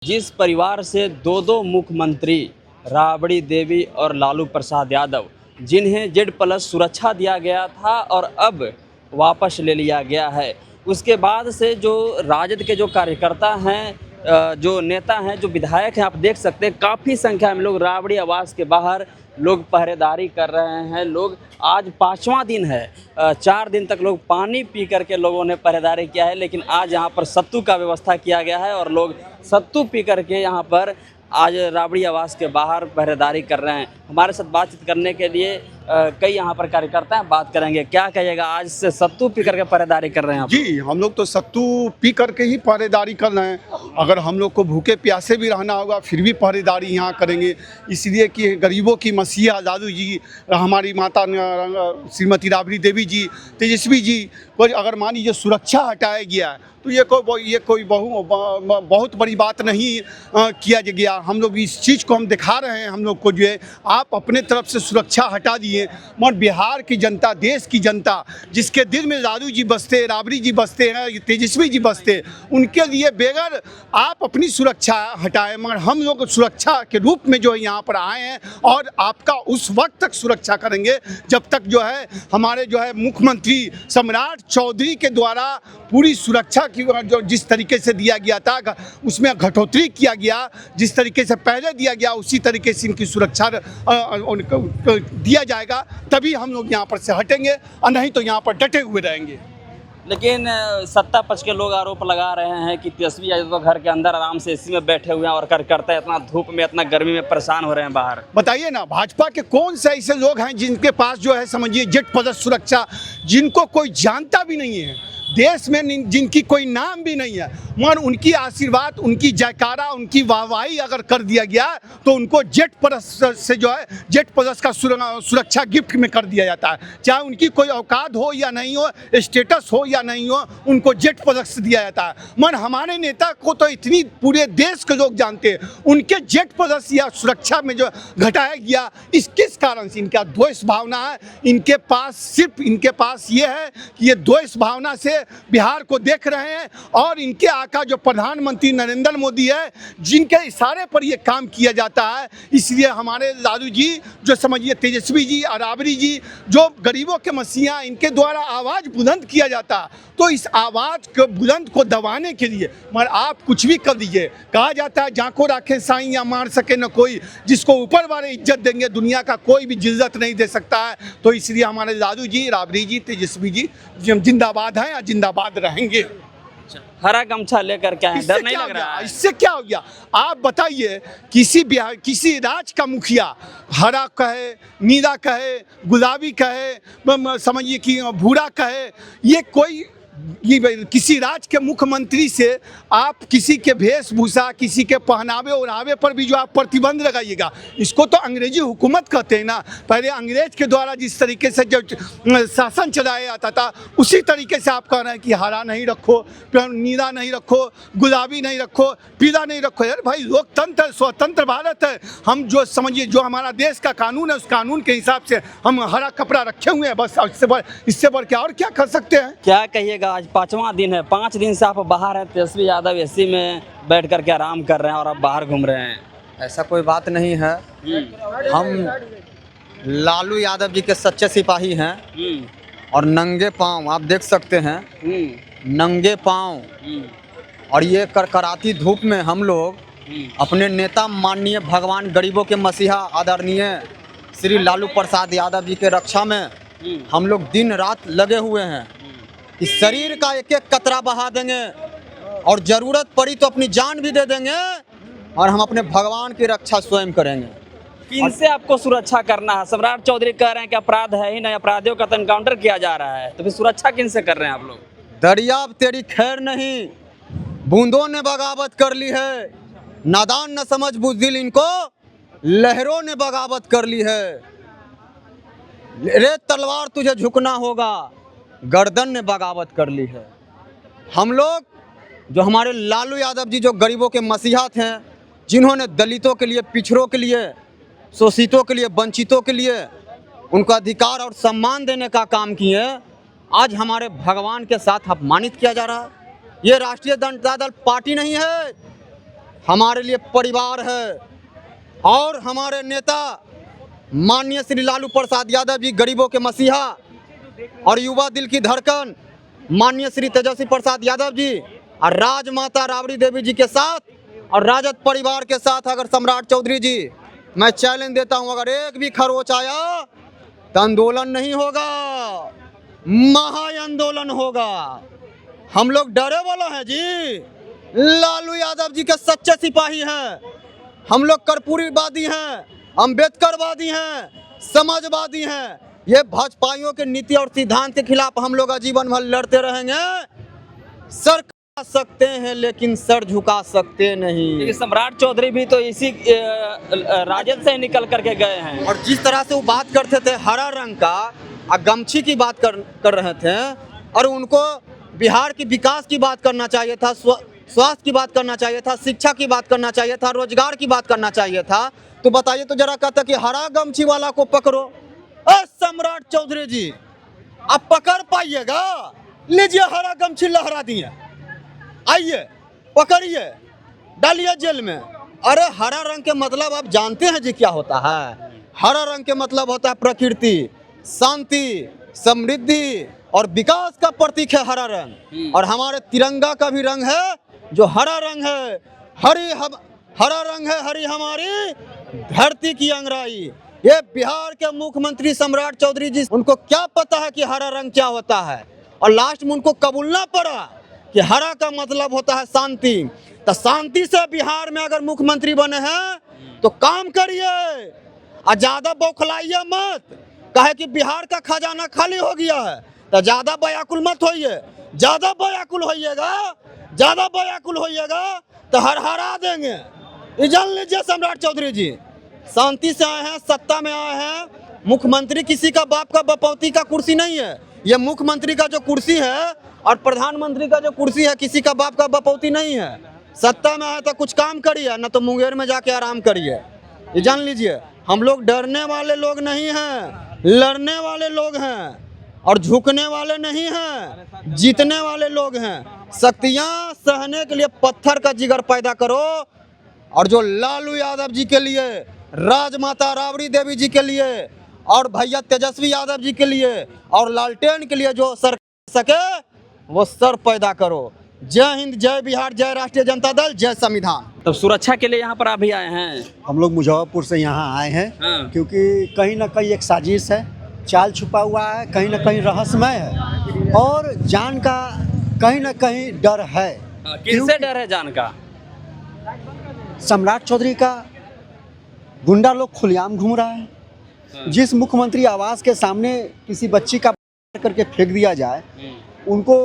जिस परिवार से दो दो मुख्यमंत्री राबड़ी देवी और लालू प्रसाद यादव जिन्हें जेड+ सुरक्षा दिया गया था और अब वापस ले लिया गया है, उसके बाद से जो राजद के जो कार्यकर्ता हैं, जो नेता हैं, जो विधायक हैं, आप देख सकते हैं काफ़ी संख्या में लोग राबड़ी आवास के बाहर लोग पहरेदारी कर रहे हैं। लोग आज 5वां दिन है, 4 दिन तक लोग पानी पी करके लोगों ने पहरेदारी किया है, लेकिन आज यहाँ पर सत्तू का व्यवस्था किया गया है और लोग सत्तू पी करके यहाँ पर आज राबड़ी आवास के बाहर पहरेदारी कर रहे हैं। हमारे साथ बातचीत करने के लिए कई यहाँ पर कार्यकर्ता हैं, बात करेंगे। क्या कहिएगा, आज से सत्तू पी करके पहरेदारी कर रहे हैं आप? जी, हम लोग तो सत्तू पी करके ही पहरेदारी कर रहे हैं। अगर हम लोग को भूखे प्यासे भी रहना होगा फिर भी पहरेदारी यहाँ करेंगे, इसलिए कि गरीबों की मसीहा लालू जी, हमारी माता श्रीमती राबड़ी देवी जी, तेजस्वी जी को अगर मान लीजिए सुरक्षा हटाया गया तो ये कोई बहुत बड़ी बात नहीं किया गया। हम लोग इस चीज़ को हम दिखा रहे हैं, हम लोग को जो है आप अपने तरफ से सुरक्षा हटा दिए, मगर बिहार की जनता, देश की जनता जिसके दिल में लालू जी बसते, राबड़ी जी बसते हैं, तेजस्वी जी बसते, उनके लिए बेगर आप अपनी सुरक्षा हटाए, मगर हम लोग सुरक्षा के रूप में जो है यहाँ पर आए हैं और आपका उस वक्त तक सुरक्षा करेंगे जब तक जो है हमारे जो है मुख्यमंत्री सम्राट चौधरी के द्वारा पूरी सुरक्षा की जो जिस तरीके से दिया गया था उसमें घटोतरी किया गया, जिस तरीके से पहले दिया गया उसी तरीके से इनकी सुरक्षा दिया जाएगा, तभी हम लोग यहाँ पर से हटेंगे और नहीं तो यहाँ पर डटे हुए रहेंगे। लेकिन सत्ता पक्ष के लोग आरोप लगा रहे हैं कि तेजस्वी यादव तो घर के अंदर आराम से एसी में बैठे हुए हैं और कार्यकर्ता इतना धूप में, इतना गर्मी में परेशान हो रहे हैं बाहर। बताइए ना, भाजपा के कौन से ऐसे लोग हैं जिनके पास जो है समझिए जेड+ सुरक्षा, जिनको कोई जानता भी नहीं है, देश में जिनकी कोई नाम भी नहीं है, मगर उनकी आशीर्वाद, उनकी जयकारा, उनकी वाहवाही अगर कर दिया गया तो उनको जेड+ से जो है जेड+ का सुरक्षा गिफ्ट में कर दिया जाता है। चाहे उनकी कोई औकात हो या नहीं हो, स्टेटस हो या नहीं हो, उनको जेड+ दिया जाता है। मगर हमारे नेता को तो इतनी पूरे देश के लोग जानते हैं, उनके जेड+ या सुरक्षा में जो घटाया गया, इस किस कारण से? इनका द्वेष भावना है, इनके पास सिर्फ इनके पास ये है कि ये द्वेष भावना से बिहार को देख रहे हैं और इनके आका जो प्रधानमंत्री नरेंद्र मोदी है, जिनके इशारे पर ये काम किया जाता है, इसलिए हमारे लालू जी जो समझिए तेजस्वी जी और राबड़ी जी जो गरीबों के मसीहा, इनके द्वारा आवाज़ बुलंद किया जाता, तो इस आवाज़ को बुलंद को दबाने के लिए मगर आप कुछ भी कर दीजिए। कहा जाता है जाको राखे साईं या मार सके न कोई, जिसको ऊपर वाले इज्जत देंगे दुनिया का कोई भी इज्जत नहीं दे सकता है। तो इसलिए हमारे लालू जी, राबड़ी जी, तेजस्वी जी जिंदाबाद हैं और जिंदाबाद रहेंगे। हरा गमछा लेकर क्या है, डर नहीं लग रहा है? इससे क्या हो गया? आप बताइए, किसी राज्य का मुखिया हरा कहे, नीला कहे, गुलाबी कहे, समझिए कि भूरा कहे, ये किसी राज्य के मुख्यमंत्री से आप किसी के वेशभूषा, किसी के पहनावे ओढ़ावे पर भी जो आप प्रतिबंध लगाइएगा, इसको तो अंग्रेजी हुकूमत कहते हैं ना। पहले अंग्रेज के द्वारा जिस तरीके से जो शासन चलाया जाता था, उसी तरीके से आप कह रहे हैं कि हरा नहीं रखो, नीला नहीं रखो, गुलाबी नहीं रखो, पीला नहीं रखो। यार भाई, लोकतंत्र, स्वतंत्र भारत है। हम जो समझिए जो हमारा देश का कानून है, उस कानून के हिसाब से हम हरा कपड़ा रखे हुए हैं, बस। इससे बढ़ के और क्या कर सकते हैं? क्या कहिएगा, आज 5वां दिन है, 5 दिन से आप बाहर हैं, तेजस्वी यादव एसी में बैठ करके आराम कर रहे हैं और आप बाहर घूम रहे हैं। ऐसा कोई बात नहीं है। हम लालू यादव जी के सच्चे सिपाही हैं और नंगे पांव आप देख सकते हैं, नंगे पांव, और ये करकराती धूप में हम लोग अपने नेता माननीय भगवान गरीबों के मसीहा आदरणीय श्री लालू प्रसाद यादव जी के रक्षा में हम लोग दिन रात लगे हुए हैं। इस शरीर का एक एक कतरा बहा देंगे और ज़रूरत पड़ी तो अपनी जान भी दे देंगे और हम अपने भगवान की रक्षा स्वयं करेंगे। किनसे आपको सुरक्षा करना है? सम्राट चौधरी कह रहे हैं कि अपराध है ही नहीं, अपराधियों का तो एनकाउंटर किया जा रहा है, तो फिर सुरक्षा किनसे कर रहे हैं आप लोग? दरियाब तेरी खैर नहीं, बूंदों ने बगावत कर ली है, नादान न समझ बुज़दिल इनको, लहरों ने बगावत कर ली है। रे तलवार तुझे झुकना होगा, गर्दन ने बगावत कर ली है। हम लोग जो हमारे लालू यादव जी जो गरीबों के मसीहा थे, जिन्होंने दलितों के लिए, पिछड़ों के लिए, शोषितों के लिए, वंचितों के लिए उनको अधिकार और सम्मान देने का काम किए, आज हमारे भगवान के साथ अपमानित किया जा रहा है। ये राष्ट्रीय जनता दल पार्टी नहीं है, हमारे लिए परिवार है। और हमारे नेता माननीय श्री लालू प्रसाद यादव जी गरीबों के मसीहा और युवा दिल की धड़कन माननीय श्री तेजस्वी प्रसाद यादव जी और राजमाता राबड़ी देवी जी के साथ और राजद परिवार के साथ अगर सम्राट चौधरी जी, मैं चैलेंज देता हूं, अगर एक भी खरोच आया तो आंदोलन नहीं होगा, महा आंदोलन होगा। हम लोग डरे वाला है जी, लालू यादव जी के सच्चे सिपाही हैं। हम लोग कर्पूरीवादी हैं, अम्बेडकरवादी हैं, समाजवादी हैं। ये भाजपाइयों के नीति और सिद्धांत के खिलाफ हम लोग आजीवन भर लड़ते रहेंगे। सर झुका सकते हैं लेकिन सर झुका सकते नहीं। सम्राट चौधरी भी तो इसी राजद से निकल करके गए हैं। और जिस तरह से वो बात करते थे हरा रंग का गमछी की बात कर रहे थे, और उनको बिहार की विकास की बात करना चाहिए था, स्वास्थ्य की बात करना चाहिए था, शिक्षा की बात करना चाहिए था, रोजगार की बात करना चाहिए था। तो बताइए तो जरा, कहता कि हरा गमछी वाला को पकड़ो। सम्राट चौधरी जी आप पकड़ पाइएगा? लीजिए हरा गमछी लहरा दिए, आइए पकड़िए, डालिए जेल में। अरे हरा रंग के मतलब आप जानते हैं जी क्या होता है? हरा रंग के मतलब होता है प्रकृति, शांति, समृद्धि और विकास का प्रतीक है हरा रंग। और हमारे तिरंगा का भी रंग है जो हरा रंग है। हरा रंग है हरी हमारी धरती की अंगराई। ये बिहार के मुख्यमंत्री सम्राट चौधरी जी, उनको क्या पता है कि हरा रंग क्या होता है? और लास्ट में उनको कबूलना पड़ा कि हरा का मतलब होता है शांति। तो शांति से बिहार में अगर मुख्यमंत्री बने हैं तो काम करिए और ज्यादा बौखलाइए मत। कहे कि बिहार का खजाना खाली हो गया है तो ज्यादा बयाकुल मत होइए। ज्यादा बयाकुल होइएगा तो हरा देंगे। ये जान लीजिए सम्राट चौधरी जी, शांति से आए हैं, सत्ता में आए हैं। मुख्यमंत्री किसी का बाप का बपौती का कुर्सी नहीं है। ये मुख्यमंत्री का जो कुर्सी है और प्रधानमंत्री का जो कुर्सी है किसी का बाप का बपौती नहीं है। सत्ता में आए तो कुछ काम करिए, न तो मुंगेर में जाके आराम करिए। ये जान लीजिए, हम लोग डरने वाले लोग नहीं हैं, लड़ने वाले लोग हैं और झुकने वाले नहीं हैं, जीतने वाले लोग हैं। शक्तियां सहने के लिए पत्थर का जिगर पैदा करो। और जो लालू यादव जी के लिए, राजमाता राबड़ी देवी जी के लिए और भैया तेजस्वी यादव जी के लिए और लालटेन के लिए जो सर सके वो सर पैदा करो। जय हिंद, जय बिहार, जय राष्ट्रीय जनता दल, जय संविधान। तो सुरक्षा के लिए यहाँ पर अभी आए हैं? हम लोग मुजफ्फरपुर से यहाँ आए हैं। क्योंकि कहीं ना कहीं एक साजिश है, चाल छुपा हुआ है, कहीं ना कहीं रहस्यमय है और जान का कहीं ना कहीं डर है। किससे डर है जान का? सम्राट चौधरी का गुंडा लोग खुलेआम घूम रहा है। जिस मुख्यमंत्री आवास के सामने किसी बच्ची का करके फेंक दिया जाए, उनको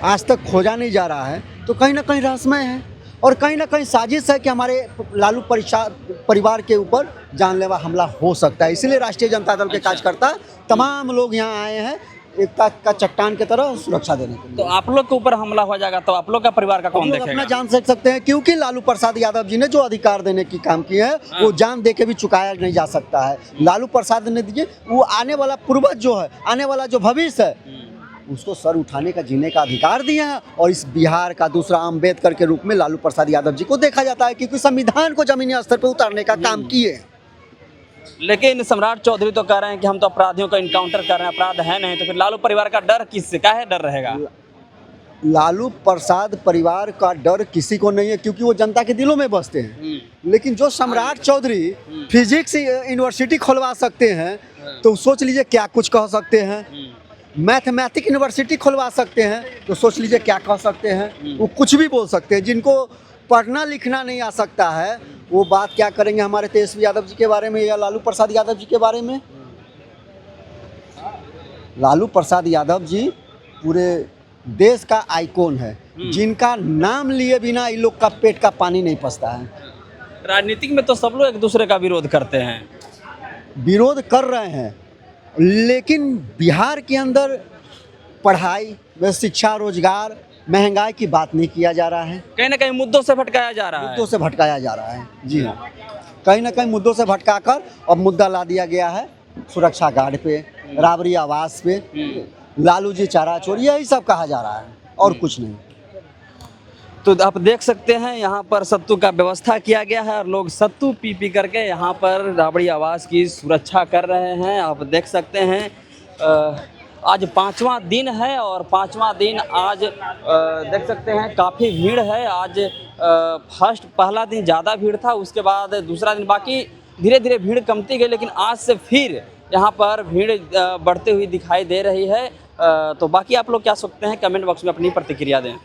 आज तक खोजा नहीं जा रहा है, तो कहीं ना कहीं रहस्यमय है और कहीं ना कहीं साजिश है कि हमारे लालू परिवार के ऊपर जानलेवा हमला हो सकता है। इसलिए राष्ट्रीय जनता दल के कार्यकर्ता तमाम लोग यहाँ आए हैं एकता का चट्टान की तरह सुरक्षा देने के लिए। तो आप लोग के ऊपर हमला हो जाएगा तो आप लोग का परिवार का कौन देखेगा? अपना जान सकते हैं, क्योंकि लालू प्रसाद यादव जी ने जो अधिकार देने की काम किए हैं वो जान दे के भी चुकाया नहीं जा सकता है। लालू प्रसाद ने दिए, वो आने वाला पूर्वज जो है, आने वाला जो भविष्य है, उसको सर उठाने का, जीने का अधिकार दिए हैं। और इस बिहार का दूसरा अम्बेडकर के रूप में लालू प्रसाद यादव जी को देखा जाता है, क्योंकि संविधान को जमीनी स्तर पर उतारने का काम किए। लेकिन सम्राट चौधरी तो कह रहे हैं कि हम तो अपराधियों को इनकाउंटर कर रहे हैं, अपराध है नहीं, तो फिर लालू परिवार का डर किससे, क्या है डर रहेगा? लालू प्रसाद परिवार का डर किसी को नहीं है, क्योंकि वो जनता के दिलों में बसते हैं। लेकिन जो सम्राट चौधरी फिजिक्स यूनिवर्सिटी खुलवा सकते हैं, तो सोच लीजिए क्या कुछ कह सकते हैं। मैथमेटिक यूनिवर्सिटी खुलवा सकते हैं, तो सोच लीजिए क्या कह सकते हैं। वो कुछ भी बोल सकते हैं। जिनको पढ़ना लिखना नहीं आ सकता है, वो बात क्या करेंगे हमारे तेजस्वी यादव जी के बारे में या लालू प्रसाद यादव जी के बारे में? लालू प्रसाद यादव जी पूरे देश का आइकॉन है, जिनका नाम लिए बिना इन लोग का पेट का पानी नहीं पचता है। राजनीतिक में तो सब लोग एक दूसरे का विरोध करते हैं। विरोध कर रहे हैं, लेकिन बिहार के अंदर पढ़ाई व शिक्षा, रोजगार, महंगाई की बात नहीं किया जा रहा है। कहीं ना कहीं मुद्दों से भटकाया जा रहा है। मुद्दों से भटकाया जा रहा है, जी हाँ। कहीं ना कहीं मुद्दों से भटकाकर अब मुद्दा ला दिया गया है सुरक्षा गार्ड पे, राबड़ी आवास पे, लालू जी चारा चोर, यही सब कहा जा रहा है और कुछ नहीं। तो आप देख सकते हैं यहाँ पर सत्तू का व्यवस्था किया गया है और लोग सत्तू पी पी करके यहाँ पर राबड़ी आवास की सुरक्षा कर रहे हैं। आप देख सकते हैं आज 5वां दिन है और 5वां दिन आज देख सकते हैं काफ़ी भीड़ है। आज पहला दिन ज़्यादा भीड़ था, उसके बाद दूसरा दिन बाकी धीरे धीरे भीड़ कमती गई, लेकिन आज से फिर यहाँ पर भीड़ बढ़ती हुई दिखाई दे रही है। तो बाकी आप लोग क्या सोचते हैं, कमेंट बॉक्स में अपनी प्रतिक्रिया दें।